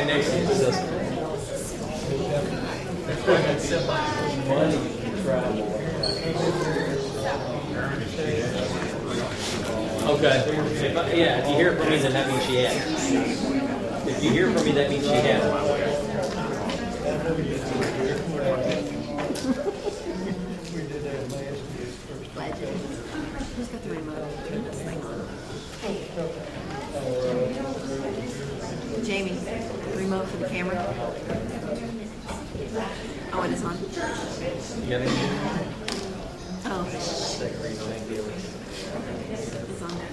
guy next to you says, money travel. Okay. If you hear from me, then that means she has. If you hear from me, that means she has. Who's got the remote? Turn this thing on. Jamie, remote for the camera. Oh, it is on. You got anything? Oh. It's on there.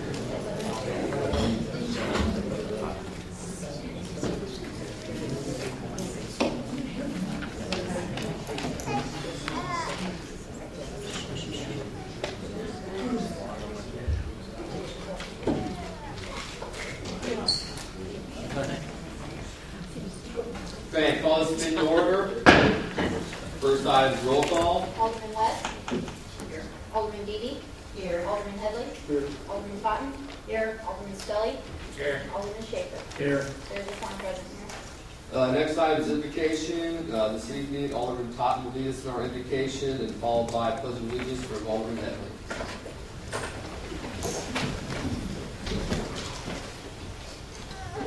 Okay, call this into order. First item is roll call. Alderman West. Here. Alderman Deedy. Here. Alderman Headley. Here. Alderman Cotton. Here. Alderman Scully. Here. Alderman Schaefer. Here. There's a quorum present here. Next item is invocation. This evening, Alderman Totten will lead us in our invocation and followed by pledge of allegiance from Alderman Headley.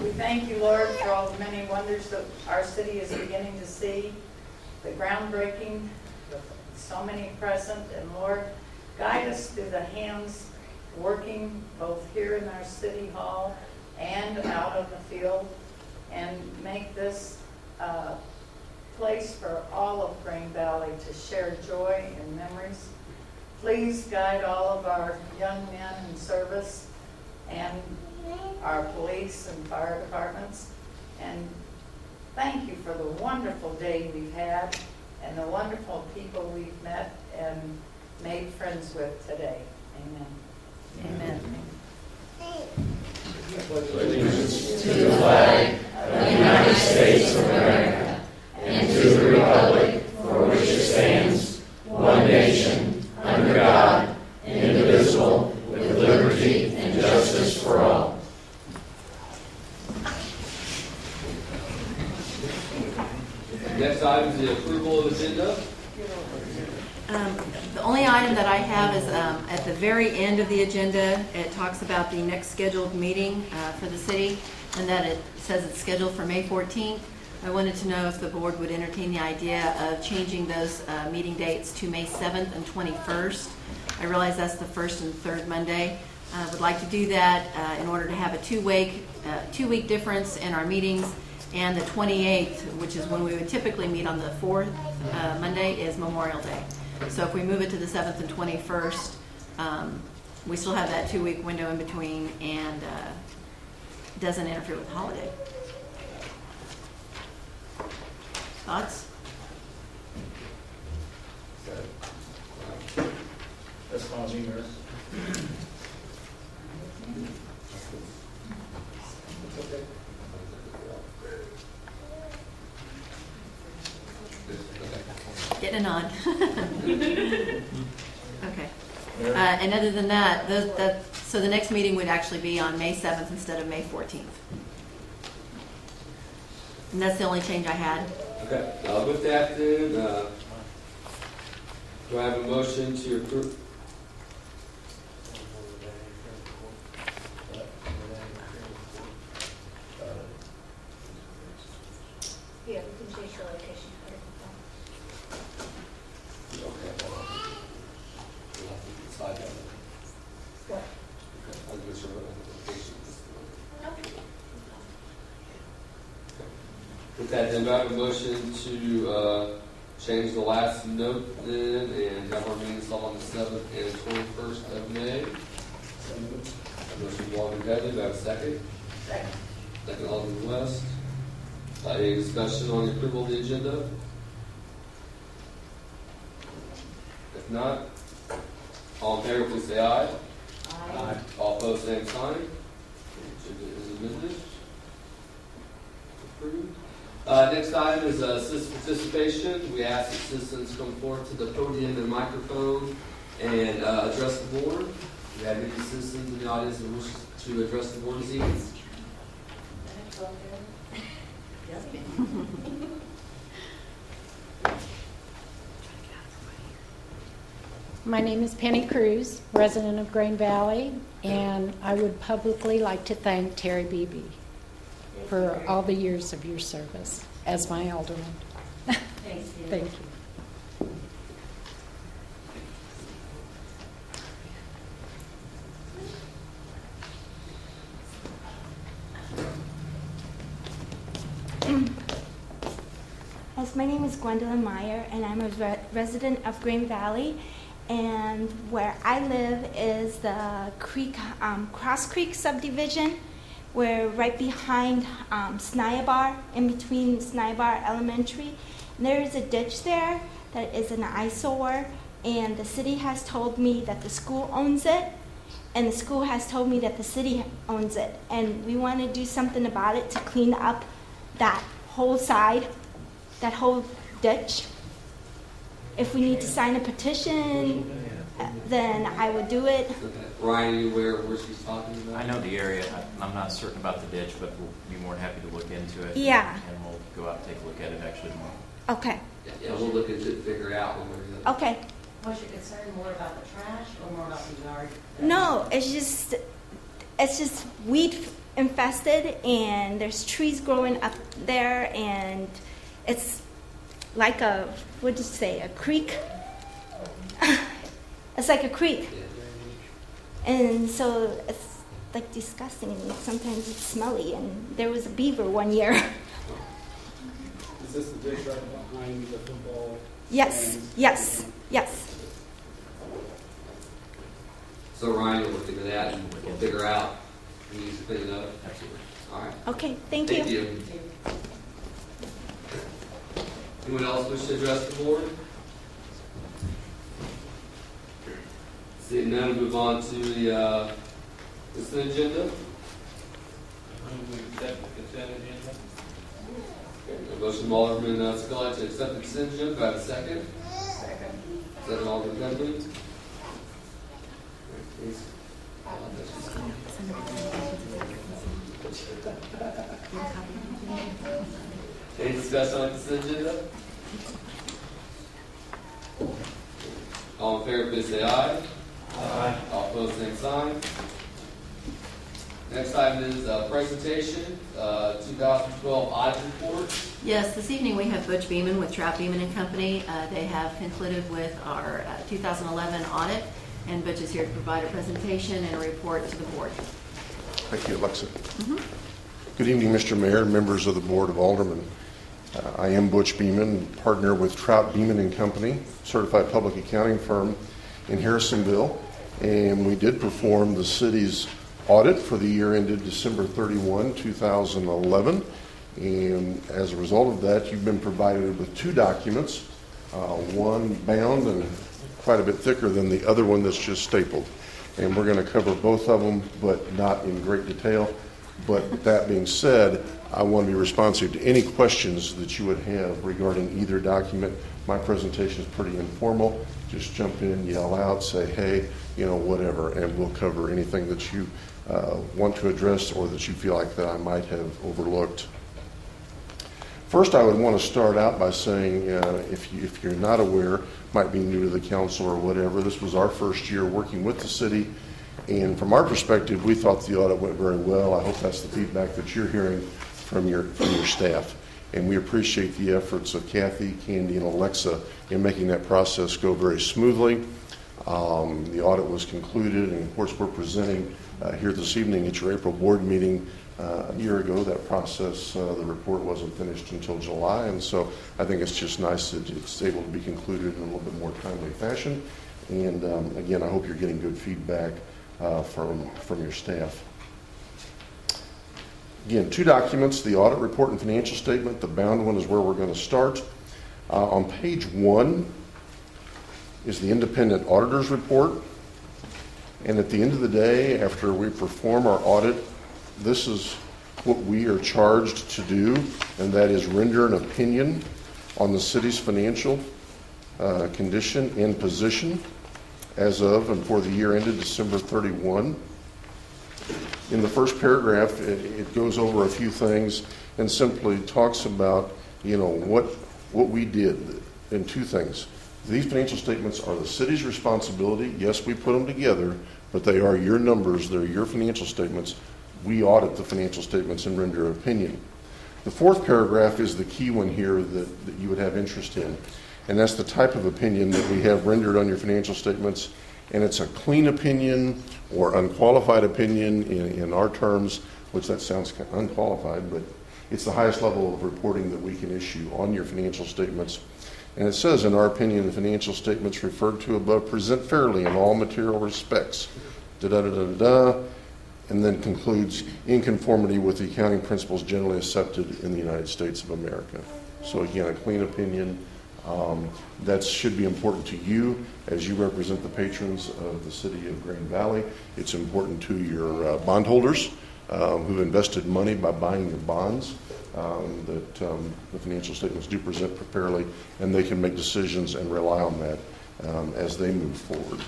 We thank you, Lord, for all the many wonders that our city is beginning to see, the groundbreaking, so many present, and Lord, guide us through the hands working both here in our city hall and out on the field, and make this a place for all of Green Valley to share joy and memories. Please guide all of our young men in service and our police and fire departments, and thank you for the wonderful day we've had and the wonderful people we've met and made friends with today. Amen. Amen. Allegiance to the flag of the United States of America and to the republic for which it stands, one nation, under God, indivisible, with liberty and justice for all. Next item is the approval of agenda. The only item that I have is at the very end of the agenda. It talks about the next scheduled meeting for the city, and that it says it's scheduled for May 14th. I wanted to know if the board would entertain the idea of changing those meeting dates to May 7th and 21st. I realize that's the first and third Monday. I would like to do that in order to have a two-week difference in our meetings, and the 28th, which is when we would typically meet on the fourth Monday, is Memorial Day. So if we move it to the 7th and 21st, we still have that 2-week window in between, and doesn't interfere with the holiday. Thoughts? That's fine with me, Mayor. Getting a nod. Okay. And other than that, so the next meeting would actually be on May 7th instead of May 14th. And that's the only change I had. Okay. With that, then, do I have a motion to approve? Yeah, we can change the location. Okay. We'll have to decide that. What? I'm not sure what application is. With that, then, do I have a motion to change the last note then and have our meetings held on the 7th and 21st of May? Motion from Alderman Headley. Do I have a second? Second. Second, Alderman West. Any discussion on the approval of the agenda? If not, all in favor, please say aye. Aye. All opposed, same sign. Agenda is amended. Approved. Next item is citizen participation. We ask that citizens come forward to the podium and microphone and address the board. We have any citizens in the audience that wish to address the board this evening? My name is Penny Cruz, resident of Grain Valley, and I would publicly like to thank Terry Beebe for all the years of your service as my alderman. Thanks, Thank you. Yes, my name is Gwendolyn Meyer, and I'm a resident of Grain Valley. And where I live is the Cross Creek subdivision. We're right behind Snyabar, in between Snyabar Elementary. And there is a ditch there that is an eyesore, and the city has told me that the school owns it, and the school has told me that the city owns it. And we want to do something about it to clean up that whole side, that whole ditch. If we need to sign a petition, then I would do it. Okay. Ryan, are you aware of where she's talking about? I know the area. I'm not certain about the ditch, but we'll be more than happy to look into it. Yeah. And we'll go out and take a look at it actually tomorrow. Okay. Yeah, we'll look into it, figure out one way or the other. Okay. Was your concern more about the trash or more about the yard? No, it's just weed infested, and there's trees growing up there, and it's like a, what'd you say, a creek? It's like a creek. And so it's like disgusting, and sometimes it's smelly, and there was a beaver one year. Is this the ditch right behind the football? Yes, yes, yes. So Ryan will look into that and we'll figure out who needs to clean it up. Absolutely. All right. Okay, thank you. Thank you. Anyone else wish to address the board? Seeing none, move on to the consent agenda. Okay, a motion from Alderman Scully to accept the consent agenda. Do I have a second? Second, Alderman Dudley. Please. Any discussion on the consent agenda? All in favor, please say aye. Aye. All opposed, same sign. Next item is presentation, 2012 audit report. Yes, this evening we have Butch Beeman with Trout Beeman and Company. They have concluded with our 2011 audit, and Butch is here to provide a presentation and a report to the board. Thank you, Alexa. Good evening, Mr. Mayor and members of the Board of Aldermen. I am Butch Beeman, partner with Trout Beeman and Company, certified public accounting firm in Harrisonville, and we did perform the city's audit for the year ended December 31, 2011. And as a result of that, you've been provided with two documents, one bound and quite a bit thicker than the other one that's just stapled. And we're going to cover both of them, but not in great detail. But that being said, I want to be responsive to any questions that you would have regarding either document. My presentation is pretty informal. Just jump in, yell out, say, hey, whatever, and we'll cover anything that you want to address or that you feel like that I might have overlooked. First, I would want to start out by saying, if you're not aware, might be new to the council or whatever, this was our first year working with the city, and from our perspective, we thought the audit went very well. I hope that's the feedback that you're hearing from your staff, and we appreciate the efforts of Kathy, Candy, and Alexa in making that process go very smoothly. The audit was concluded, and of course, we're presenting here this evening at your April board meeting. A year ago, that process, the report wasn't finished until July, and so I think it's just nice that it's able to be concluded in a little bit more timely fashion. And again, I hope you're getting good feedback from your staff. Again, two documents, the audit report and financial statement. The bound one is where we're going to start. On page 1 is the independent auditor's report. And at the end of the day, after we perform our audit, this is what we are charged to do, and that is render an opinion on the city's financial condition and position as of and for the year ended December 31. In the first paragraph, it goes over a few things. and simply talks about, what we did in two things. These financial statements are the city's responsibility. Yes, we put them together, but they are your numbers. They're your financial statements. We audit the financial statements and render an opinion. The fourth paragraph is the key one here that you would have interest in, and that's the type of opinion that we have rendered on your financial statements, and it's a clean opinion or unqualified opinion in our terms, which that sounds unqualified, but it's the highest level of reporting that we can issue on your financial statements. And it says, in our opinion, the financial statements referred to above present fairly in all material respects, and then concludes, in conformity with the accounting principles generally accepted in the United States of America. So again, a clean opinion. That should be important to you as you represent the patrons of the city of Green Valley. It's important to your bondholders who've invested money by buying your bonds, that the financial statements do present fairly, and they can make decisions and rely on that as they move forward.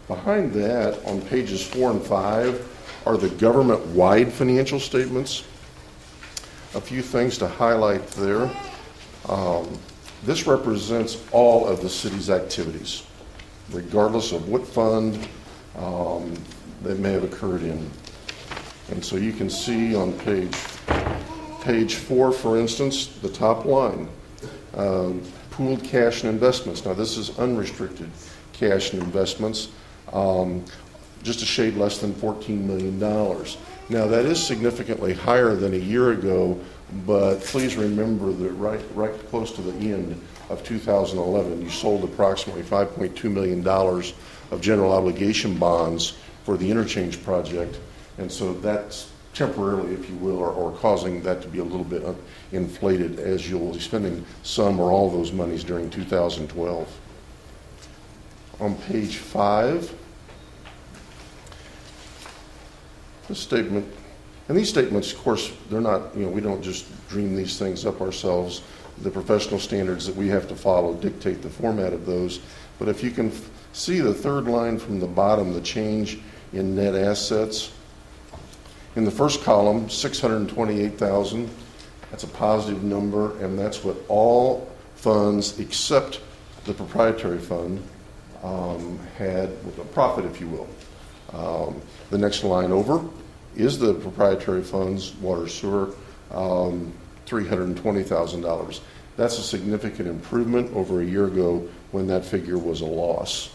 Behind that, on pages 4 and 5, are the government-wide financial statements. A few things to highlight there. This represents all of the city's activities, regardless of what fund they may have occurred in. And so you can see on page 4, for instance, the top line, pooled cash and investments. Now this is unrestricted cash and investments, just a shade less than $14 million. Now that is significantly higher than a year ago, but please remember that right close to the end of 2011, you sold approximately $5.2 million of general obligation bonds for the interchange project, and so that's temporarily, if you will, or causing that to be a little bit inflated as you'll be spending some or all of those monies during 2012. On page 5, this statement, and these statements, of course, they're not, we don't just dream these things up ourselves. The professional standards that we have to follow dictate the format of those. But if you can see the third line from the bottom, the change in net assets. In the first column, $628,000, that's a positive number, and that's what all funds except the proprietary fund had with a profit, if you will. The next line over is the proprietary funds, water, sewer, $320,000. That's a significant improvement over a year ago when that figure was a loss.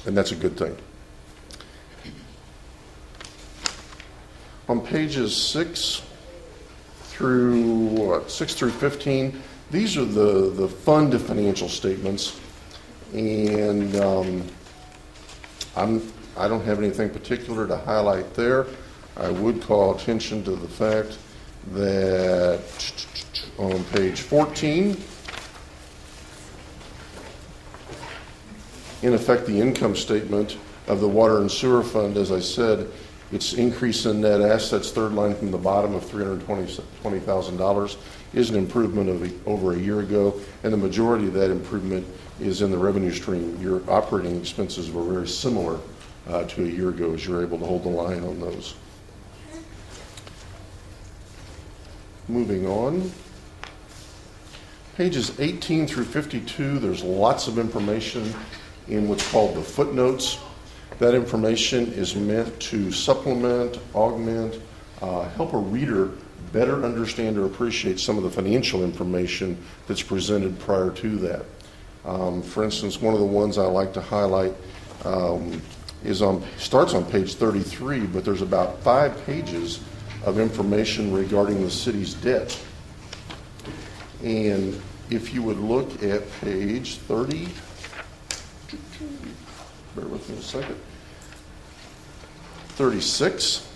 And that's a good thing. On pages 6 through 15, these are the fund financial statements. And I don't have anything particular to highlight there. I would call attention to the fact that on page 14, in effect, the income statement of the water and sewer fund, as I said, its increase in net assets, third line from the bottom of $320,000, is an improvement of over a year ago, and the majority of that improvement is in the revenue stream. Your operating expenses were very similar to a year ago as you were able to hold the line on those. Moving on. Pages 18 through 52, there's lots of information in what's called the footnotes. That information is meant to supplement, augment, help a reader better understand or appreciate some of the financial information that's presented prior to that. For instance, one of the ones I like to highlight starts on page 33, but there's about 5 pages of information regarding the city's debt. And if you would look at page 30, bear with me a second, 36,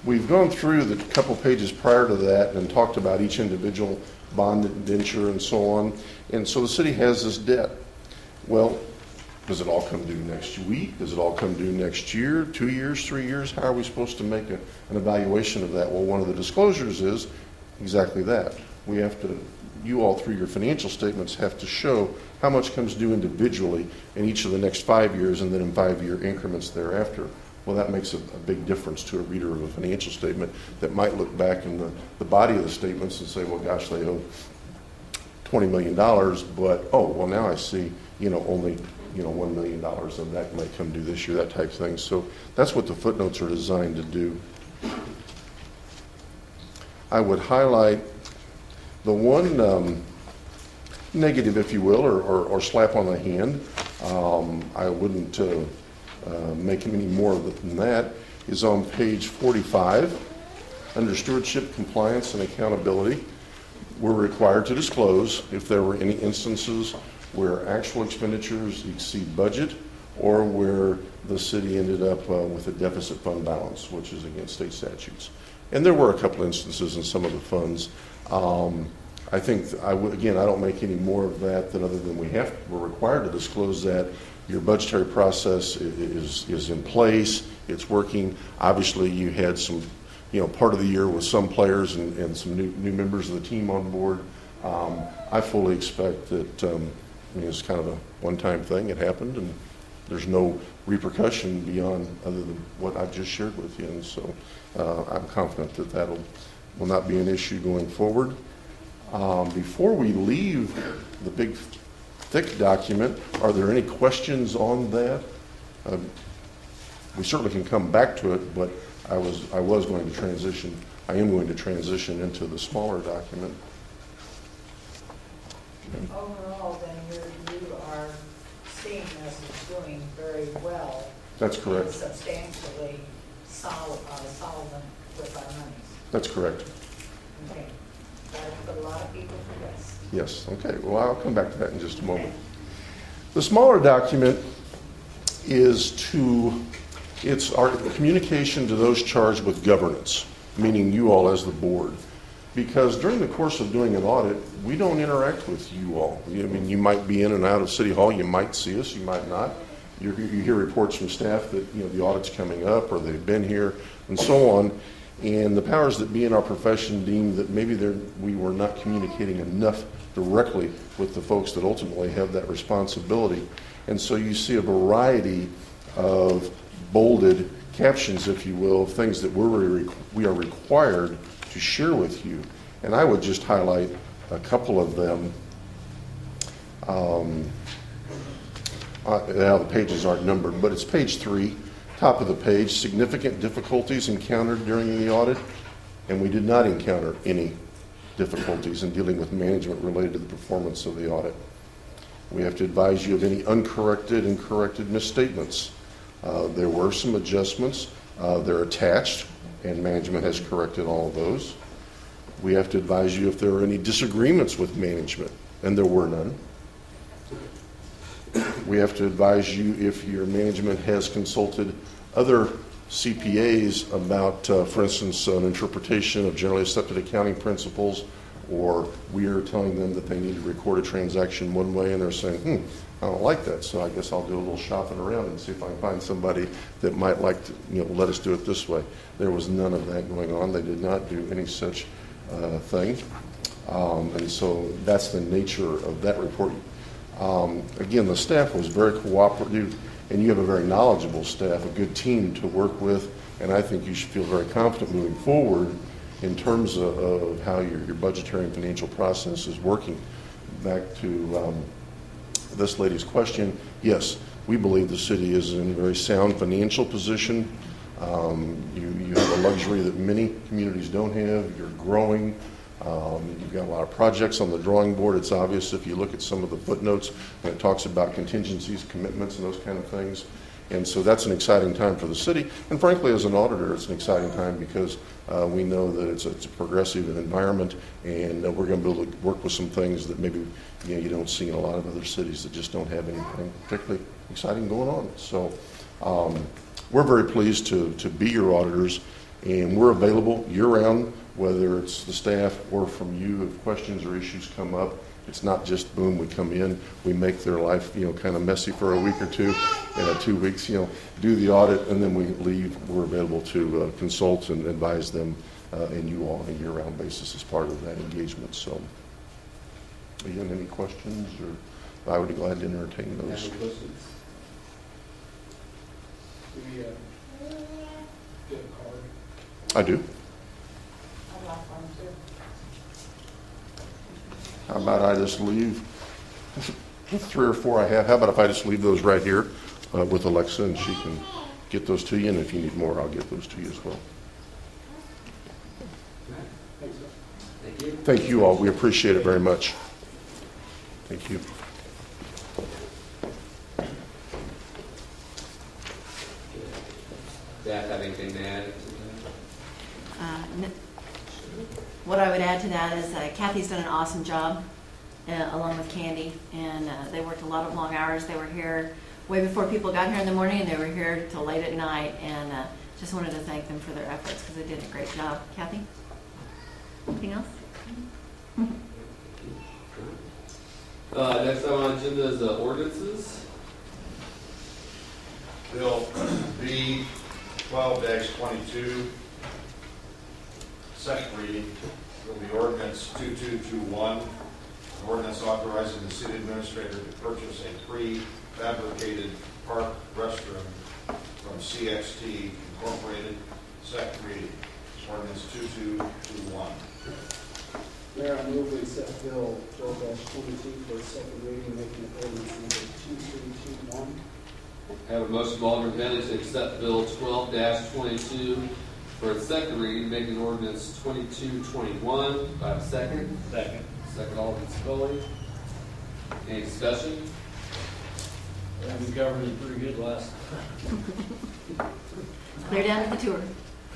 we've gone through the couple pages prior to that and talked about each individual bond, indenture, and so on. And so the city has this debt. Well, does it all come due next week? Does it all come due next year, 2 years, 3 years? How are we supposed to make an evaluation of that? Well, one of the disclosures is exactly that. we have to, you all through your financial statements have to show how much comes due individually in each of the next 5 years and then in 5-year increments thereafter. Well, that makes a big difference to a reader of a financial statement that might look back in the body of the statements and say, well, gosh, they owe $20 million, but, oh, well, now I see, only, $1 million of that might come due this year, that type of thing. So that's what the footnotes are designed to do. I would highlight the one negative, if you will, or slap on the hand. I wouldn't make any more than that, is on page 45. Under stewardship, compliance, and accountability, we're required to disclose if there were any instances where actual expenditures exceed budget or where the city ended up with a deficit fund balance, which is against state statutes. And there were a couple instances in some of the funds. I think, again, I don't make any more of that than other than we're required to disclose that. Your budgetary process is in place. It's working. Obviously, you had some, part of the year with some players and some new members of the team on board. I fully expect that it's kind of a one-time thing. It happened, and there's no repercussion beyond other than what I've just shared with you. And so I'm confident that will not be an issue going forward. Before we leave the big thick document, are there any questions on that? We certainly can come back to it, but I am going to transition into the smaller document. Overall, then you are seeing this as doing very well. That's correct. And substantially solvent with our monies. That's correct. Okay. That would put a lot of people to rest. Yes, okay. Well, I'll come back to that in just a moment. The smaller document is it's our communication to those charged with governance, meaning you all as the board. Because during the course of doing an audit, we don't interact with you all. I mean, you might be in and out of City Hall, you might see us, you might not. You hear reports from staff that the audit's coming up or they've been here and so on. And the powers that be in our profession deem that maybe we were not communicating enough directly with the folks that ultimately have that responsibility. And so you see a variety of bolded captions, if you will, of things that we are required to share with you. And I would just highlight a couple of them. Now the pages aren't numbered, but it's page 3. Top of the page, significant difficulties encountered during the audit, and we did not encounter any difficulties in dealing with management related to the performance of the audit. We have to advise you of any uncorrected and corrected misstatements. There were some adjustments. They're attached, and management has corrected all of those. We have to advise you if there are any disagreements with management, and there were none. We have to advise you if your management has consulted other CPAs about, for instance, an interpretation of generally accepted accounting principles, or we are telling them that they need to record a transaction one way and they're saying, I don't like that, so I guess I'll do a little shopping around and see if I can find somebody that might like to let us do it this way. There was none of that going on. They did not do any such thing. And so that's the nature of that report. Again, the staff was very cooperative, and you have a very knowledgeable staff, a good team to work with, and I think you should feel very confident moving forward in terms of how your budgetary and financial process is working. Back to this lady's question, yes, we believe the city is in a very sound financial position. You have a luxury that many communities don't have. You're growing. You've got a lot of projects on the drawing board. It's obvious if you look at some of the footnotes when it talks about contingencies, commitments, and those kind of things. And so that's an exciting time for the city. And frankly, as an auditor, it's an exciting time because we know that it's a progressive environment, and we're going to be able to work with some things that maybe you don't see in a lot of other cities that just don't have anything particularly exciting going on. So we're very pleased to be your auditors, and we're available year-round, whether it's the staff or from you if questions or issues come up. It's not just boom, we come in, we make their life kind of messy for a week or two, and 2 weeks do the audit, and then we leave. We're available to consult and advise them and you all on a year-round basis as part of that engagement. So, again, any questions? Or I would be glad to entertain those. Any questions? Do we get a card? I do. I'd like one too. How about I just leave 3 or 4 I have? How about if I just leave those right here with Alexa, and she can get those to you, and if you need more, I'll get those to you as well. Thank you. Thank you all. We appreciate it very much. Thank you. Staff have anything to add? What I would add to that is Kathy's done an awesome job, along with Candy, and they worked a lot of long hours. They were here way before people got here in the morning, and they were here till late at night, and just wanted to thank them for their efforts because they did a great job. Kathy? Anything else? Next on our agenda is ordinances. Bill B 12-22, second reading, will be ordinance 2221, an ordinance authorizing the city administrator to purchase a prefabricated park restroom from CXT Incorporated, second reading, ordinance 2221. Mayor, I move we accept Bill 12-22 for its second reading, making it ordinance number 2221. I have a motion by Alderman Bentley to accept Bill 12-22 for its second reading, making ordinance 2221. Do I have a second? Second. Second, Alderman Scully. Any discussion? Yeah, we covered it pretty good last. Clear down to the tour.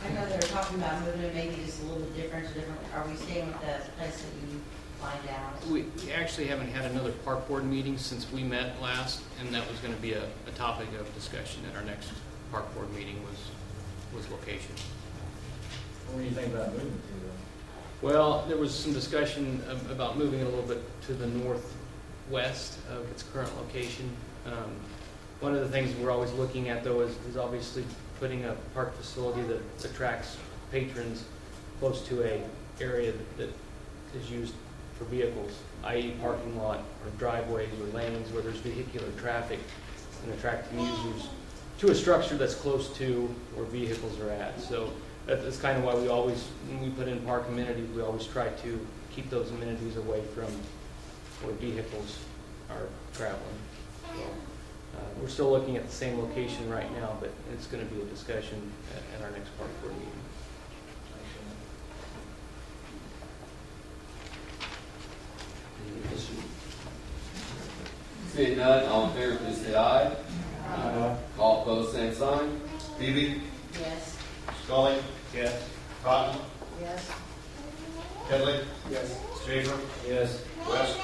I know they're talking about moving it maybe just a little bit different. Are we staying with the place that you lined out? We actually haven't had another park board meeting since we met last, and that was going to be a topic of discussion at our next park board meeting was location. What do you think about moving to? Well, there was some discussion about moving it a little bit to the northwest of its current location. One of the things we're always looking at, though, is obviously putting a park facility that attracts patrons close to a area that is used for vehicles, i.e. parking lot or driveways or lanes where there's vehicular traffic, and attracting users to a structure that's close to where vehicles are at. So that's kind of why we always, when we put in park amenities, we always try to keep those amenities away from where vehicles are traveling. So, we're still looking at the same location right now, but it's going to be a discussion at our next park board meeting. Seeing none, all in favor, please say aye. Aye. All opposed, same sign. Phoebe? Yes. Scully? Yes. Cotton? Yes. Headley? Yes. Schaefer? Yes. West?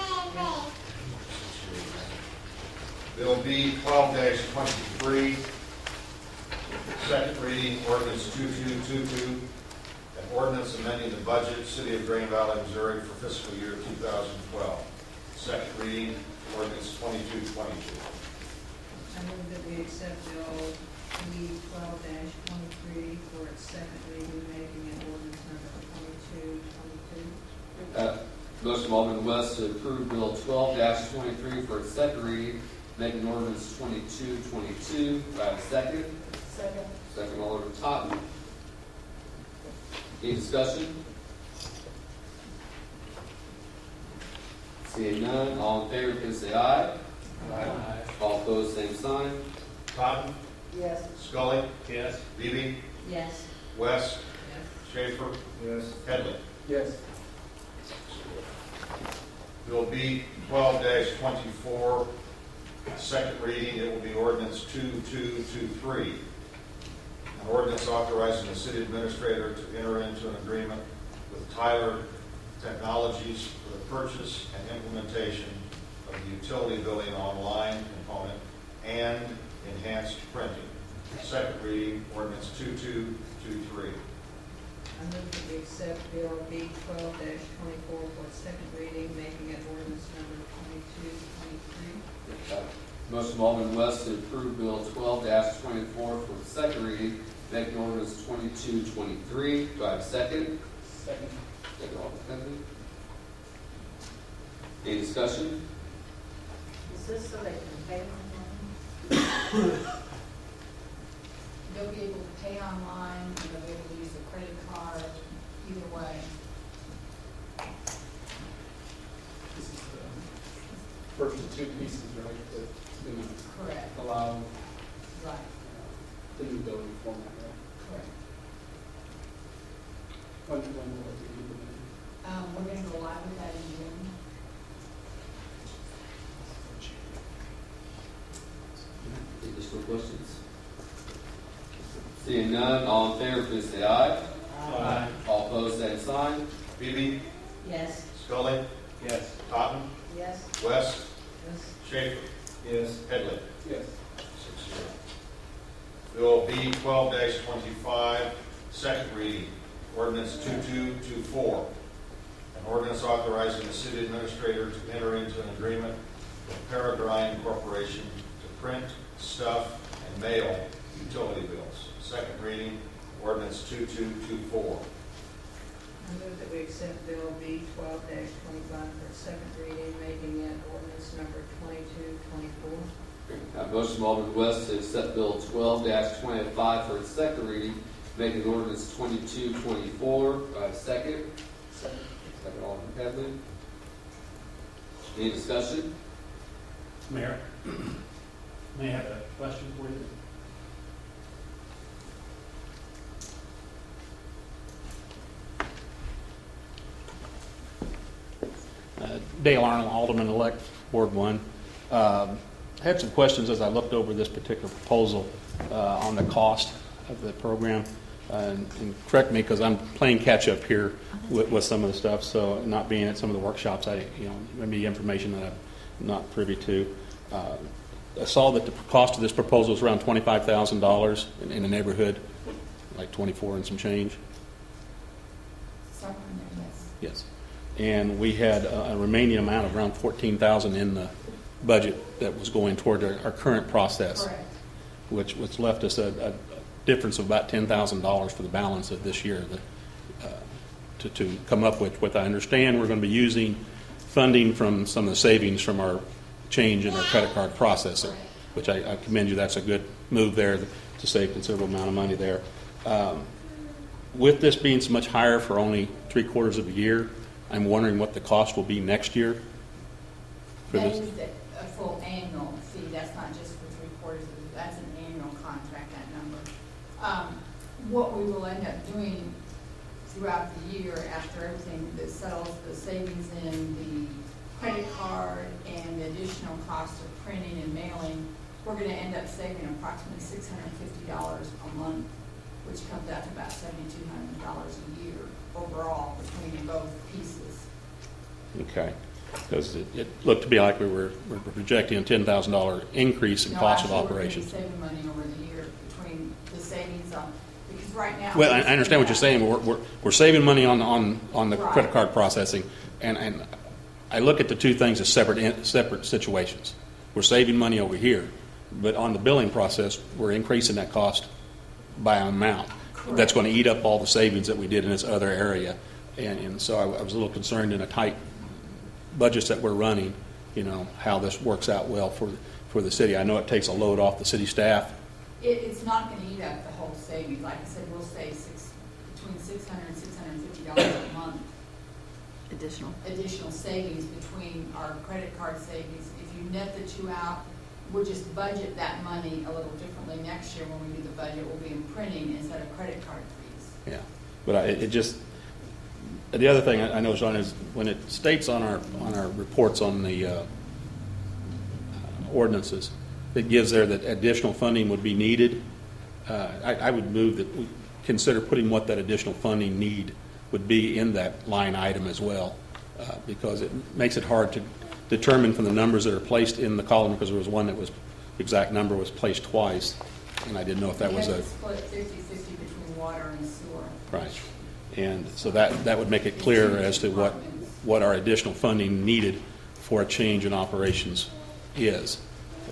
Bill B 12-23, second reading, ordinance 2222, an ordinance amending the budget, City of Green Valley, Missouri for fiscal year 2012. Second reading, ordinance 2222. I move that we accept Bill B 12-23 for its second reading, making it ordinance number 2222. Motion by Alderman West to approve Bill 12-23 for its second reading, making ordinance 2222. Do I have a second? Second. Second, Alderman Totten. Any discussion? Seeing none, all in favor, please say aye. Aye. All opposed, same sign. Cotton? Yes. Scully? Yes. Beebe? Yes. West? Schaefer? Yes. Headley? Yes. Bill B 12-24, second reading, it will be ordinance 2223. An ordinance authorizing the city administrator to enter into an agreement with Tyler Technologies for the purchase and implementation of the utility billing online component and enhanced printing. Second reading, ordinance 2223. I move that we accept Bill B 12-24 for its second reading, making it ordinance number 2223. Motion by Alderman West to approve Bill 12-24 for its second reading, making ordinance 2223. Do I have a second? Second. Second, Alderman Headley. Any discussion? Is this so they can pay online? They'll be able to pay online, and they'll be able to use a credit card, either way. This is the first of two pieces, right, that's going to Correct. allow Right. the new billing format, right? Correct. When will it be implemented? We're going to go live with that in June. Additional questions? Seeing none, all in favor, please say aye. Aye. All opposed, same sign. Beebe? Yes. Scully? Yes. Totten? Yes. West? Yes. Schaefer? Yes. Headley? Yes. 6-0. Bill B 12-25, second reading, ordinance 2224. An ordinance authorizing the city administrator to enter into an agreement with Peregrine Corporation to print, stuff, and mail utility bills. Second reading, ordinance 2224. I move that we accept Bill B 12-25 for its second reading, making it ordinance number 2224. Motion from Alderman West to accept Bill 12-25 for its second reading, making ordinance 2224. Do I have a second? Second. Second, Alderman Headley. Any discussion? Mayor, may I have a question for you? Dale Arnold, Alderman-elect, Ward 1. I had some questions as I looked over this particular proposal on the cost of the program. And correct me because I'm playing catch-up here with some of the stuff, so not being at some of the workshops, maybe information that I'm not privy to. I saw that the cost of this proposal is around $25,000 in the neighborhood, like 24 and some change. Somewhere in there, yes. Yes. And we had a remaining amount of around $14,000 in the budget that was going toward our current process. Correct. Which left us a difference of about $10,000 for the balance of this year to come up with. What I understand, we're going to be using funding from some of the savings from our change in our credit card processing, which I commend you. That's a good move there to save a considerable amount of money there. With this being so much higher for only 3/4 of a year, I'm wondering what the cost will be next year for That this. is a full annual fee, that's not just for 3/4, that's an annual contract, that number. What we will end up doing throughout the year, after everything that settles, the savings in the credit card and the additional cost of printing and mailing, we're gonna end up saving approximately $650 a month, which comes out to about $7,200 a year overall between both pieces. Okay. Because it looked to be like we were projecting a $10,000 increase in cost of operations. No, actually, we're going to be saving money over the year between the savings on, because right now. Well, I understand what you're saying. We're saving money on the Right. credit card processing, and I look at the two things as separate situations. We're saving money over here, but on the billing process, we're increasing that cost by an amount. Correct. That's going to eat up all the savings that we did in this other area, and so I was a little concerned in a tight budgets that we're running, how this works out well for the city. I know it takes a load off the city staff. It's not going to eat up the whole savings. Like I said, we'll save between $600 and $650 a month. Additional savings between our credit card savings. If you net the two out, we'll just budget that money a little differently next year when we do the budget. We'll be in printing instead of credit card fees. Yeah, but the other thing I noticed on is when it states on our reports on the ordinances, it gives there that additional funding would be needed. I would move that we consider putting what that additional funding need would be in that line item as well, because it makes it hard to determine from the numbers that are placed in the column, because there was one that was, the exact number was placed twice, and I didn't know if that was a... It's split 50-50 between water and sewer. Right. And so that would make it clear as to what our additional funding needed for a change in operations is,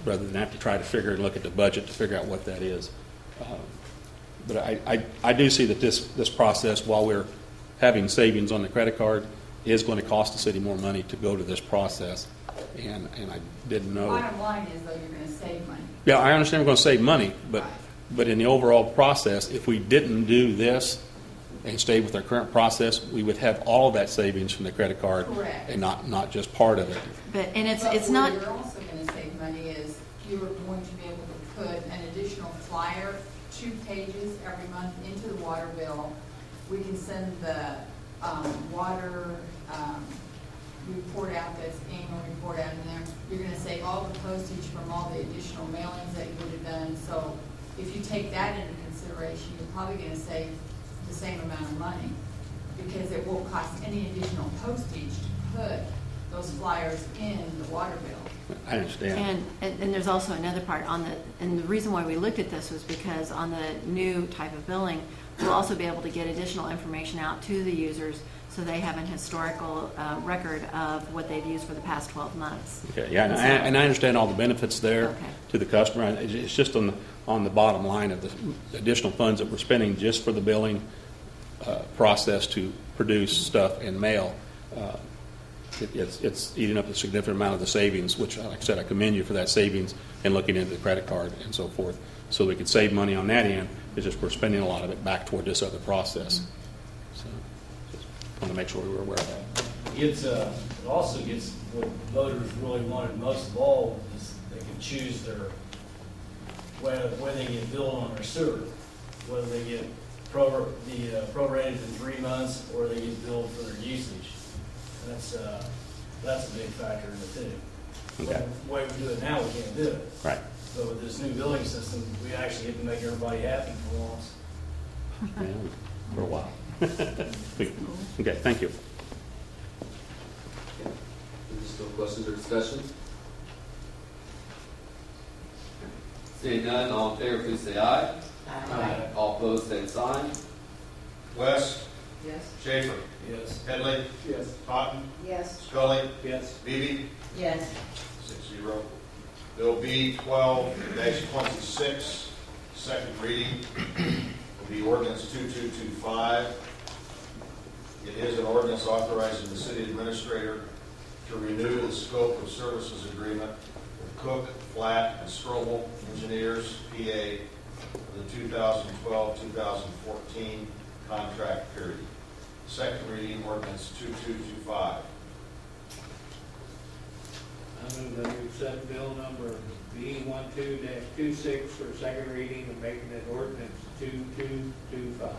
rather than have to try to figure and look at the budget to figure out what that is. But I do see that this process, while we're having savings on the credit card, is going to cost the city more money to go to this process. And I didn't know. Bottom line is, though, you're going to save money. Yeah, I understand we're going to save money, but in the overall process, if we didn't do this and stayed with our current process, we would have all of that savings from the credit card. Correct. And not just part of it. But it's But not. where you're also going to save money is you're going to be able to put an additional flyer, 2 pages every month into the water bill. We can send the water report out, that's annual report out in there. You're going to save all the postage from all the additional mailings that you would have done. So if you take that into consideration, you're probably going to save the same amount of money because it won't cost any additional postage to put those flyers in the water bill. I understand. And there's also another part and the reason why we looked at this was because on the new type of billing, we'll also be able to get additional information out to the users so they have an historical record of what they've used for the past 12 months. Okay, yeah, and I understand all the benefits there to the customer. It's just on the bottom line of the additional funds that we're spending just for the billing process to produce stuff and mail. It's eating up a significant amount of the savings, which, like I said, I commend you for that savings and looking into the credit card and so forth. So we could save money on that end. It's just we're spending a lot of it back toward this other process. So just want to make sure we were aware of that. It also gets what voters really wanted most of all is they can choose their where they get billed on their sewer, whether they get prorated in 3 months or they get billed for their usage. And that's a big factor in it too. Okay. The way we do it now, we can't do it. Right. But with this new billing system, we actually get to make everybody happy for once. Yeah, for a while. Okay, thank you. Additional questions or discussion? Seeing none, all in favor, please say aye. Aye. All opposed, same sign. West. Yes. Schaefer. Yes. Headley. Yes. Totten. Yes. Scully. Yes. Beebe. Yes. 6-0. Bill B 12-26, second reading, will be ordinance 2225. It is an ordinance authorizing the city administrator to renew the scope of services agreement with Cook, Flatt, and Strobel Engineers, PA, for the 2012-2014 contract period. Second reading, ordinance 2225. I move that we accept bill number B12-26 for second reading and making it ordinance 2225.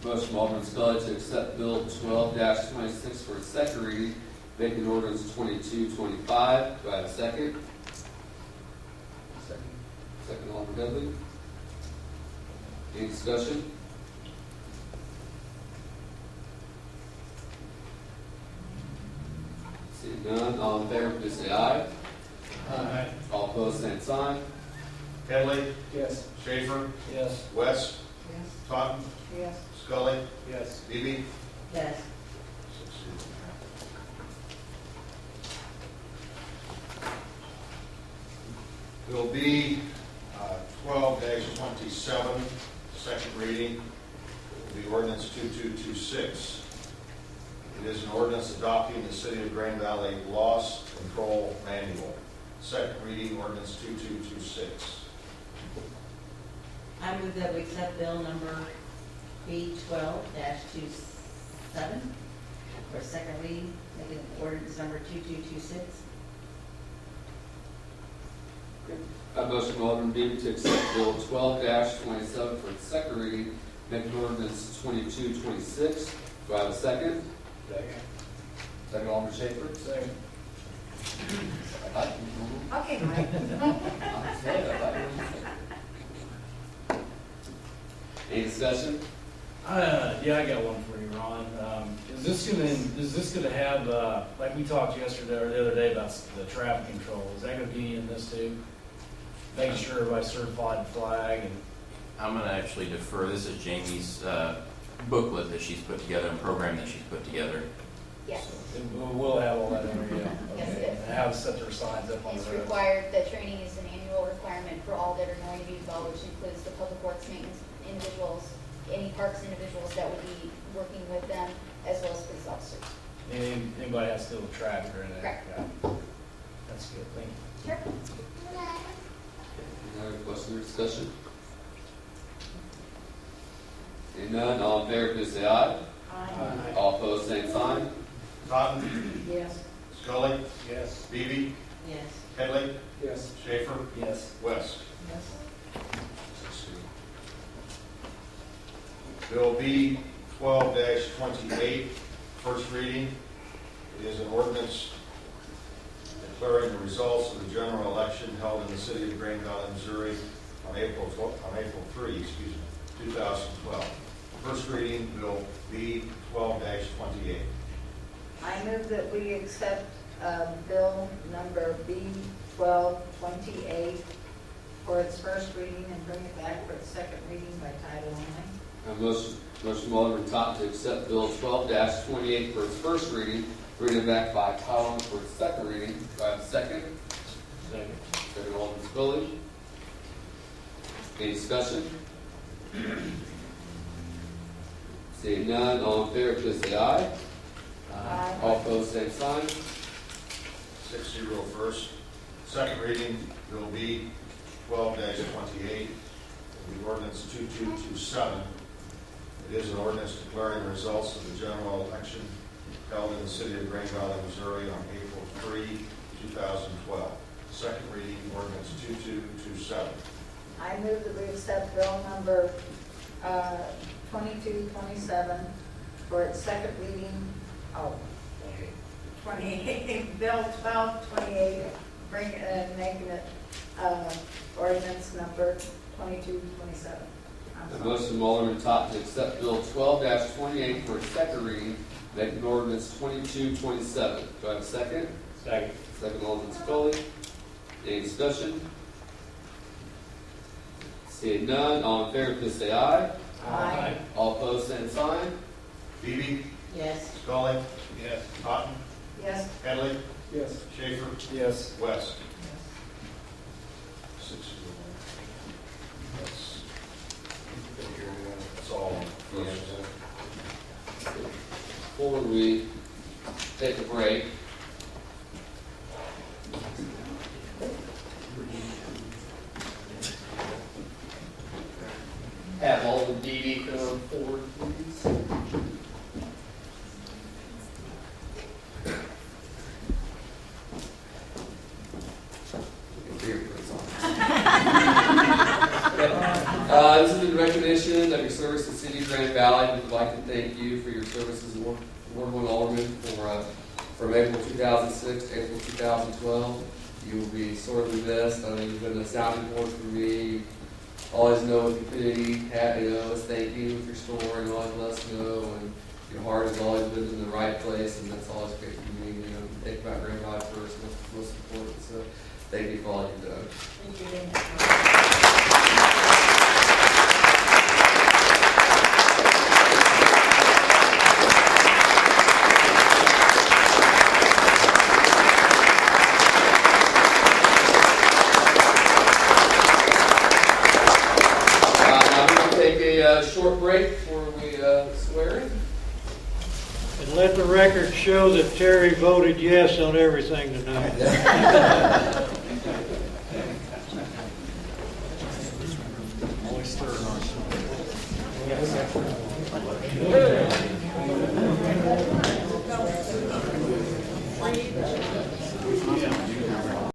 Motion from Alderman Scully to accept Bill 12-26 for its second reading, making ordinance 2225. Do I have a second? Second, Alderman Headley. Any discussion? Seeing none, all in favor, please say aye. Aye. All opposed, same sign. Headley. Yes. Schaefer. Yes. West. Yes. Totten. Yes. Scully. Yes. Beebe. Yes. 6-0. Bill B 12-27, second reading, will be ordinance 2226. It is an ordinance adopting the City of Grand Valley Loss Control Manual. Second reading, ordinance 2226. I move that we accept bill number B 12-27 for second reading, making ordinance number 2226. A motion from Alderman Beebe to accept Bill 12-27 for its second reading, making ordinance 2226. Do I have a second? Second. Second, Alderman Schaefer. Second. Okay, Mike. Any discussion? Yeah, I got one for you, Ron. Is this gonna have, like we talked yesterday or the other day about the traffic control, is that gonna be in this too? Making sure everybody's certified to flag and. I'm going to actually defer. This is Jamie's booklet that she's put together and program that she's put together. Yes. We'll have all that in there, yeah. Yes, Okay. it is. And have set their signs up on It's the road. required, that training is an annual requirement for all that are going to be involved, which includes the public works maintenance individuals, any parks individuals that would be working with them, as well as police officers. Anybody has to deal with traffic or anything? Correct. Yeah. That's good, thank you. Sure. Any other question or discussion? Seeing none, all in favor, please say aye. Aye. All opposed, same sign. Cotton, Yes. Scully, Yes. Beebe, Yes. Headley, Yes. Schaefer, Yes. West. Yes. Bill B 12-28, first reading. It is an ordinance declaring the results of the general election held in the city of Grain Valley, Missouri on April 3, 2012. First reading, Bill B 12-28. I move that we accept bill number B 1228 for its first reading and bring it back for its second reading by title only. A motion from Alderman Totten to accept Bill 12-28 for its first reading, read it back by title only for its second reading. Do I have a second? Second. Second, Alderman Scully. Any discussion? Seeing none, all in favor, please say aye. Aye. All opposed, same sign. 6-0 first. Second reading, Bill B 12-28, the ordinance 2227. It is an ordinance declaring the results of the general election held in the city of Grain Valley, Missouri on April 3, 2012. Second reading, ordinance 2227. I move that we accept bill number 2227 for its second reading. 28, bill 1228, making it ordinance number 2227. A motion from Alderman Totten to accept Bill 12-28 for its second reading, making ordinance 2227. Do I have a second? Second. Second, Alderman Scully. Any discussion? Seeing none, all in favor, please say aye. Aye. All opposed, same sign. Beebe, Yes. Scully, Yes. Cotton, Yes. Headley, Yes. Schaefer, Yes. West. 6-0. That's all. Before we take a break, have all the DD come forward, please. This is in recognition of your service to City of Grand Valley. We would like to thank you for your service as Ward 1 Alderman from April 2006 to April 2012. You will be sorely missed. I mean, you've been a sounding board for me. You always know what the community knows. Thank you for your story and always let us know. And your heart has always been in the right place, and that's always great for me. You know, think about Grand Valley first, most important. So, thank you for all you've done. Thank you. Short break before we swear in. And let the record show that Terry voted yes on everything tonight.